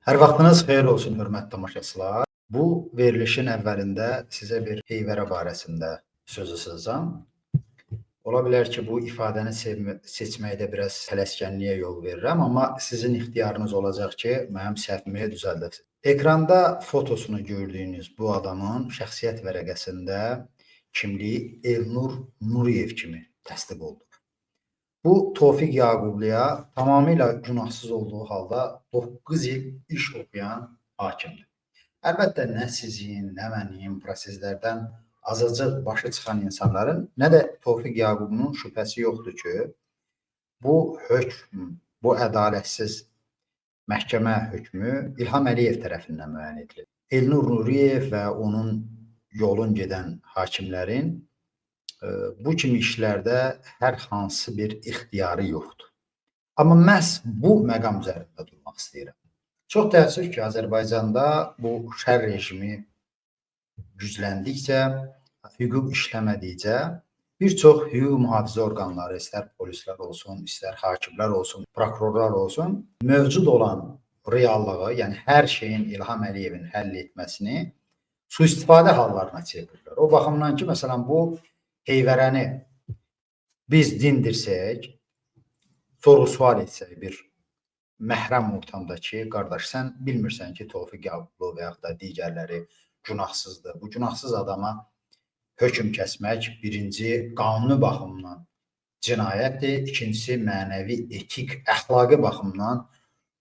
Hər vaxtınız xeyir olsun, hörmətli tamaşaçılar. Bu verilişin əvvəlində sizə bir heyvərə barəsində sözü sızacağam. Ola bilər ki, bu ifadəni seçməkdə biraz tələskənliyə yol verirəm, amma sizin ixtiyarınız olacaq ki, mənim səhvimi düzəldəsiniz. Ekranda fotosunu gördüyünüz bu adamın şəxsiyyət vərəqəsində kimliyi Elnur Nuriyev kimi təsdiq olunub. Bu Tofiq Yaqubluya tamamilə günahsız olduğu halda 9 il iş oxuyan hakimdir. Əlbəttə, nə sizin, nə mənim proseslərdən azacıq başı çıxan insanların, nə də Tofiq Yaqubunun şübhəsi yoxdur ki, bu hökm, bu ədalətsiz məhkəmə hökmü İlham Əliyev tərəfindən müəyyən edilir. Elnur Nuriyev və onun yolun gedən hakimlərin bu kimi işlərdə hər hansı bir ixtiyarı yoxdur. Amma məhz bu məqam üzərində durmaq istəyirəm. Çox təəssüf ki, Azərbaycanda bu şər rejimi gücləndikcə, hüquq işləmədikcə bir çox hüquq mühafizə orqanları, istər polislər olsun, istər hakimlər olsun, prokurorlar olsun, mövcud olan reallığı, yəni hər şeyin İlham Əliyevin həll etməsini sui-istifadə hallarına çevirirlər. O baxımdan ki, məsələn, bu heyvərəni biz dindirsək, soru-sual etsək bir məhrəm ortamda ki, qardaş, sən bilmirsən ki, Tofiq Yaqublu və yaxud da digərləri günahsızdır. Bu günahsız adama hökm kəsmək birinci qanuni baxımdan cinayətdir, ikincisi mənəvi, etik, əxlaqi baxımdan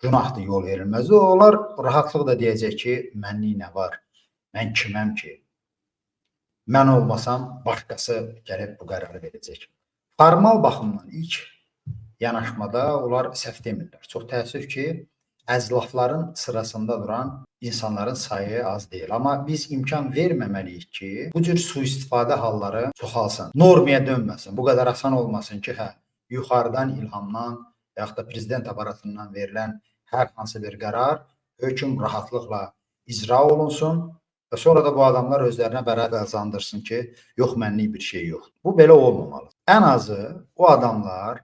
günahdır, yol verilməzdir. Onlar rahatlıqla deyəcək ki, mənlik nə var, mən kiməm ki? Mən olmasam, başqası gəlib bu qərarı verəcək. Formal baxımdan ilk yanaşmada onlar səhv demirlər. Çox təəssüf ki, əzlafların sırasında duran insanların sayı az deyil. Amma biz imkan verməməliyik ki, bu cür sui-istifadə halları çoxalsın. Normaya dönməsin. Bu qədər asan olmasın ki, yuxarıdan, ilhamdan və yaxud da prezident aparatından verilən hər hansı bir qərar, hökm rahatlıqla icra olunsun. Və sonra da bu adamlar özlərinə bəraət qazandırsın ki, yox, mənlik bir şey yoxdur. Bu belə olmamalı. Ən azı o adamlar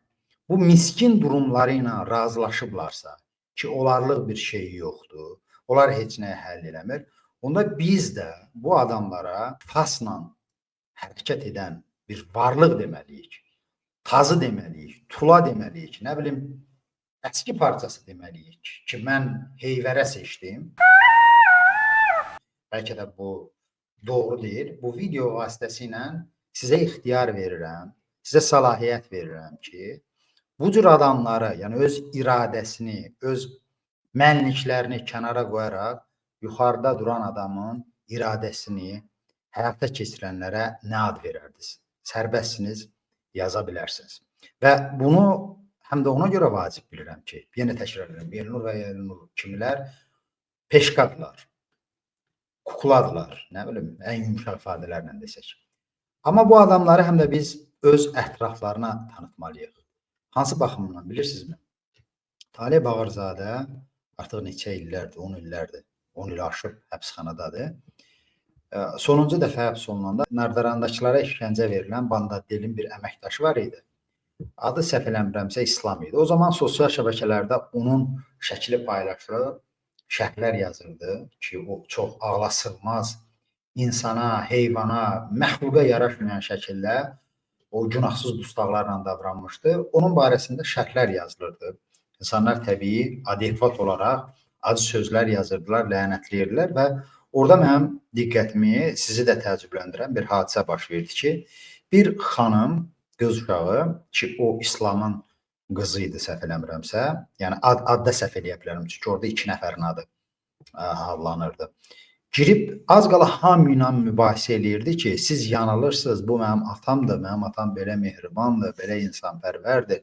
bu miskin durumları ilə razılaşıblarsa ki, onlarlıq bir şey yoxdur, onlar heç nəyə həll eləmir, onda biz də bu adamlara fasla hərəkət edən bir varlıq deməliyik, tazı deməliyik, tula deməliyik, nə bilim, əski parçası deməliyik ki, mən heyvərə seçdim. Bəlkə də bu doğru deyil. Bu video vasitəsilə sizə ixtiyar verirəm, sizə səlahiyyət verirəm ki, bu cür adamları, yəni öz iradəsini, öz mənliklərini kənara qoyaraq yuxarıda duran adamın iradəsini həyata keçirənlərə nə ad verərdiniz? Sərbəstsiniz, yaza bilərsiniz. Və bunu həm də ona görə vacib bilirəm ki, yenə təkrar edirəm, Elnur və Elnur kimilər peşqadırlar, kukladılar, nə bilim, ən yumuşaq ifadələrlə desək. Amma bu adamları həm də biz öz ətraflarına tanıtmalıyıq. Hansı baxımdan bilirsinizmi? Talib Bağırzadə artıq neçə illərdir, 10 illərdir, 10 il aşıb həbsxanadadır. Sonuncu dəfə həbs olunanda Nardarandakılara işgəncə verilən Bandadelin bir əməkdaşı var idi. Adı səhv eləmirəmsə İslam idi. O zaman sosial şəbəkələrdə onun şəkli paylaşılıb, şərhlər yazırdı ki, o çox ağlasığmaz, insana, heyvana, məxluqa yaraşmayan şəkildə o günahsız dustaqlarla davranmışdı. Onun barəsində şərhlər yazılırdı. İnsanlar təbii, adekvat olaraq acı sözlər yazırdılar, lənətləyirdilər və orada mənim diqqətimi, sizi də təəccübləndirən bir hadisə baş verdi ki, bir xanım, qız uşağı ki, o İslamın qızı idi, səhv eləmirəmsə, yəni adda səhv eləyə bilərəm, çünki orada 2 nəfərin adı hallanırdı. Girib az qala hamı ilə mübahisə eləyirdi ki, siz yanılırsınız, bu mənim atamdır, mənim atam belə mehribandır, belə insanpərvərdir,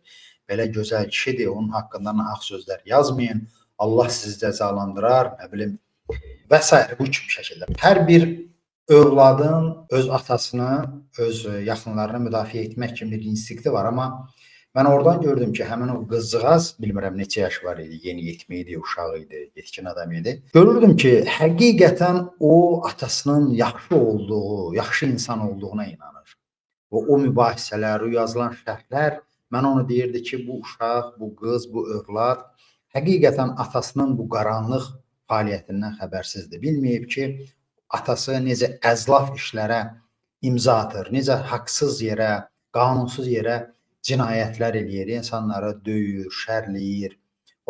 belə gözəl kişidir, onun haqqında nahaq sözlər yazmayın, Allah sizi cəzalandırar, nə bilim, və s. bu kimi şəkildə. Hər bir övladın öz atasını, öz yaxınlarını müdafiə etmək kimi bir instinkti var, amma mən oradan gördüm ki, həmin o qızcığaz, bilmirəm neçə yaş var idi, yeni yetmə idi, uşaq idi, yetkin adam idi. Görürdüm ki, həqiqətən o atasının yaxşı olduğu, yaxşı insan olduğuna inanır. Və o mübahisələr, o yazılan şərhlər, mən onu deyirdi ki, bu uşaq, bu qız, bu övlad həqiqətən atasının bu qaranlıq fəaliyyətindən xəbərsizdir. Bilməyib ki, atası necə əzlaf işlərə imza atır, necə haqsız yerə, qanunsuz yerə cinayətlər eləyir, insanları döyür, şərləyir,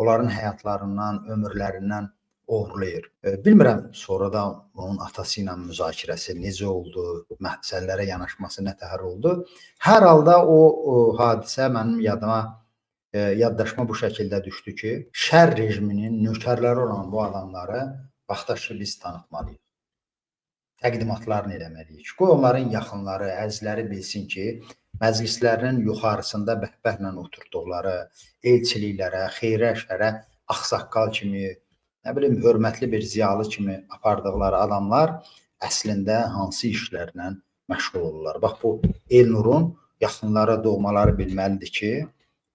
onların həyatlarından, ömürlərindən oğurlayır. Bilmirəm sonradan onun atası ilə müzakirəsi necə oldu, məsələlərə yanaşması nətər oldu. Hər halda o hadisə mənim yaddaşıma bu şəkildə düşdü ki, şər rejiminin nökərləri olan bu adamları vaxtaş ki biz tanıtmalıyıq. Təqdimatlarını eləməliyik. Qoy onların yaxınları, əzizləri bilsin ki, məclislərinin yuxarısında bəhbəhlə oturtduqları elçiliklərə, xeyrə, şərə, ağsaqqal kimi, nə bilim, hörmətli bir ziyalı kimi apardıqları adamlar əslində hansı işlərlə məşğul olurlar. Bax, bu Elnurun yaxınları, doğmaları bilməlidir ki,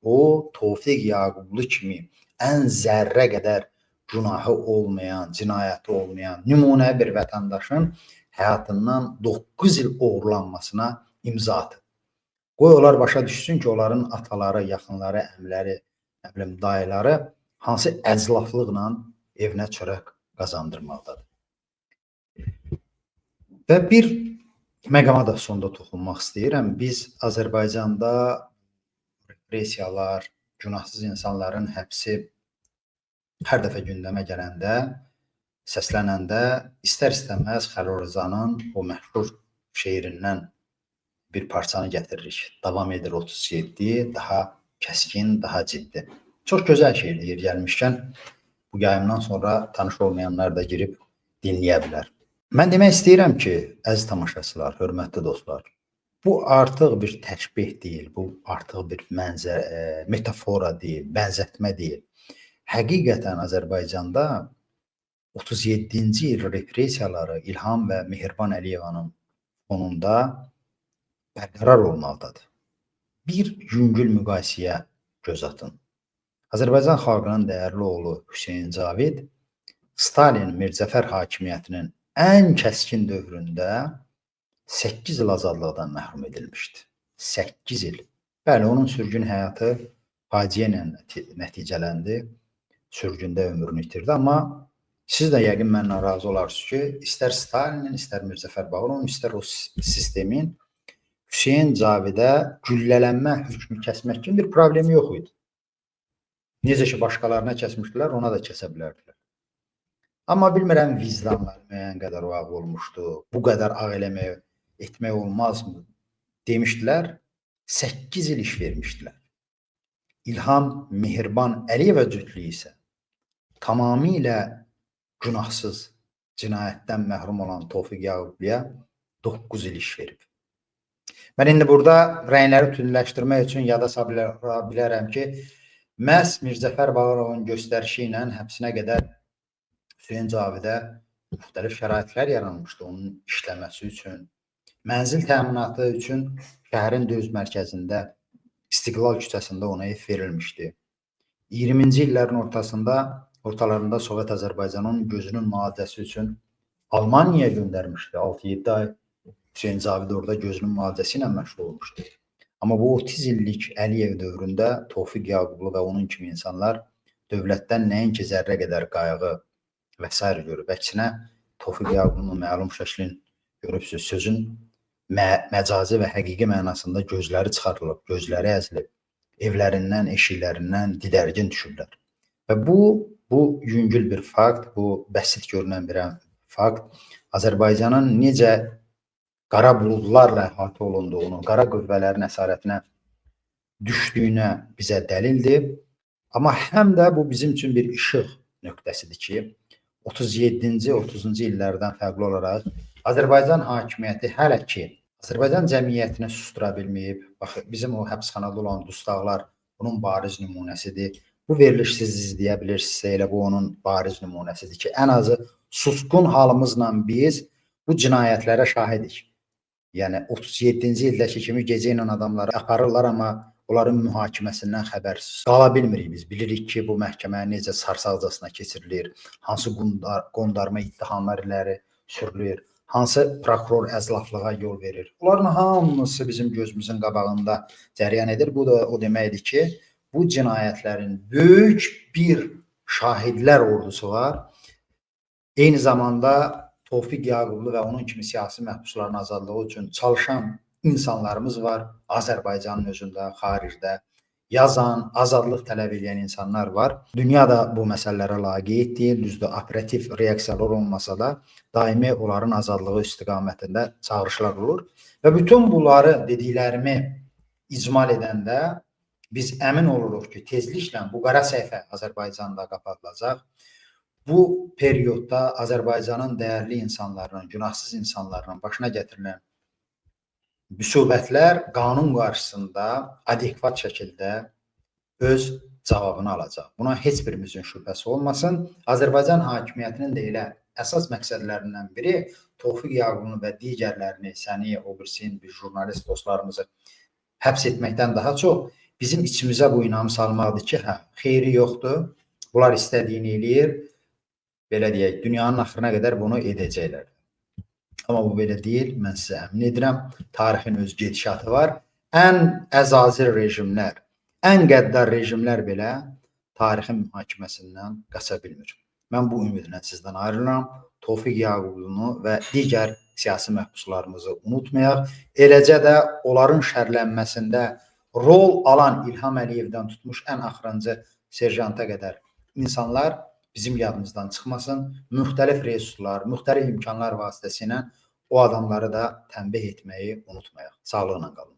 o Tofiq Yaqublu kimi ən zərrə qədər günahı olmayan, cinayəti olmayan nümunə bir vətəndaşın həyatından 9 il oğurlanmasına imza atır. Qoy onlar başa düşsün ki, onların ataları, yaxınları, əmləri, nə bilim, dayıları hansı əclaflıqla evinə çörək qazandırmaqdadır. Və bir məqama da sonda toxunmaq istəyirəm. Biz Azərbaycanda repressiyalar, günahsız insanların həbsi hər dəfə gündəmə gələndə, səslənəndə istər-istəməz Xəlil Rızanın o məşhur şeirindən bir parçanı gətiririk. Davam edir 37, daha kəskin, daha ciddi. Çox gözəl şeirdir, yer gəlmişkən bu yayımdan sonra tanış olmayanlar da girib dinləyə bilər. Mən demək istəyirəm ki, əziz tamaşaçılar, hörmətli dostlar, bu artıq bir təşbih deyil, bu artıq bir metafora deyil, bənzətmə deyil. Həqiqətən Azərbaycanda 37-ci il repressiyaları İlham və Mehriban Əliyevanın fonunda bərqərar olmalıdır. Bir yüngül müqayisəyə göz atın. Azərbaycan xalqının dəyərli oğlu Hüseyn Cavid Stalin Mirzəfər hakimiyyətinin ən kəskin dövründə 8 il azadlıqdan məhrum edilmişdi. 8 il. Bəli, onun sürgün həyatı faciə ilə nəticələndi. Sürgündə ömrünü itirdi. Amma siz də yəqin mənlə razı olarsınız ki, istər Stalinin, istər Mirzəfər Bağırovun, istər o sistemin Hüseyn Cavidə güllələnmə hökmü kəsmək kimi bir problemi yox idi. Necə ki, başqalarına kəsmişdilər, ona da kəsə bilərdilər. Amma bilmirəm, vicdanlar müəyyən qədər ağ olmuşdu, bu qədər ağ etmək olmazmı demişdilər, 8 il iş vermişdilər. İlham Mehriban Əliyeva cütlüyü isə tamamilə günahsız cinayətdən məhrum olan Tofiq Yaqubluya 9 il iş verib. Mən indi burada rəyləri tündləşdirmək üçün yada sala bilərəm ki, məhz Mirzəfər Bağırovun göstərişi ilə həbsinə qədər Hüseyn Cavidə müxtəlif şəraitlər yaranmışdı onun işləməsi üçün. Mənzil təminatı üçün şəhərin döyüz mərkəzində İstiqlal küçəsində ona ev verilmişdi. 20-ci illərin ortalarında Sovet Azərbaycanın gözünün müalicəsi üçün Almaniyaya göndərmişdi. 6-7 ay Hüseyn Cavid orada gözünün müalicəsi ilə məşğul olmuşdu. Amma bu 30 illik Əliyev dövründə Tofiq Yaqublu və onun kimi insanlar dövlətdən nəinki zərrə qədər qayğı və s. görüb. Əksinə Tofiq Yaqublu məlum şəklin görübsüz, sözün məcazi və həqiqi mənasında gözləri çıxarılıb, gözləri əzilib, evlərindən, eşiklərindən didərgin düşüblər. Və bu yüngül bir fakt, bu bəsit görünən bir fakt Azərbaycanın necə qara buludlarla əhatə olunduğunu, qara qüvvələrin əsarətinə düşdüyünə bizə dəlildir. Amma həm də bu bizim üçün bir işıq nöqtəsidir ki, 37-ci, 30-cu illərdən fərqli olaraq Azərbaycan hakimiyyəti hələ ki Azərbaycan cəmiyyətini sustura bilməyib. Bax, bizim o həbsxanada olan dustaqlar bunun bariz nümunəsidir. Bu veriliş siz izləyə bilirsinizsə, elə bu onun bariz nümunəsidir ki, ən azı susqun halımızla biz bu cinayətlərə şahidik. Yəni 37-ci ildəki kimi gecə ilə adamları aparırlar, amma onların mühakiməsindən xəbərsiz qala bilmirik biz. Bilirik ki, bu məhkəmə necə sarsaqcasına keçirilir, hansı qondarma ittihamlar irəli sürülür, hansı prokuror əzlaflığa yol verir. Bunların hamısı bizim gözümüzün qabağında cərəyan edir. Bu da o deməkdir ki, bu cinayətlərin böyük bir şahidlər ordusu var. Eyni zamanda Tofiq Yaqublu və onun kimi siyasi məhbusların azadlığı üçün çalışan insanlarımız var. Azərbaycanın özündə, xaricdə yazan, azadlıq tələb edən insanlar var. Dünya da bu məsələlərə laqeyddir. Düzdür, operativ reaksiyalar olmasa da daimi onların azadlığı istiqamətində çağırışlar olur. Və bütün bunları dediklərimi icmal edəndə biz əmin oluruq ki, tezliklə bu qara səhifə Azərbaycanda qapatılacaq. Bu periodda Azərbaycanın dəyərli insanlarının, günahsız insanlarının başına gətirilən müsibətlər qanun qarşısında adekvat şəkildə öz cavabını alacaq. Buna heç birimizin şübhəsi olmasın. Azərbaycan hakimiyyətinin də elə əsas məqsədlərindən biri Tofiq Yaqublu və digərlərini, səni, o birsin, bir jurnalist dostlarımızı həbs etməkdən daha çox bizim içimizə bu inamı salmaqdır ki, xeyri yoxdur. Bunlar istədiyini eləyir. Belə deyək, dünyanın axırına qədər bunu edəcəklər. Amma bu belə deyil, mən sizə əmin edirəm. Tarixin öz gedişatı var. Ən əzazir rejimlər, ən qəddar rejimlər belə tarixin mühakiməsindən qaça bilmir. Mən bu ümidlə sizdən ayrılıram. Tofiq Yaqublunu və digər siyasi məhbuslarımızı unutmayaq. Eləcə də onların şərlənməsində rol alan İlham Əliyevdən tutmuş ən axırıncı serjanta qədər insanlar bizim yadımızdan çıxmasın. Müxtəlif resurslar, müxtəlif imkanlar vasitəsilə o adamları da tənbih etməyi unutmayaq. Sağlıqla qalın.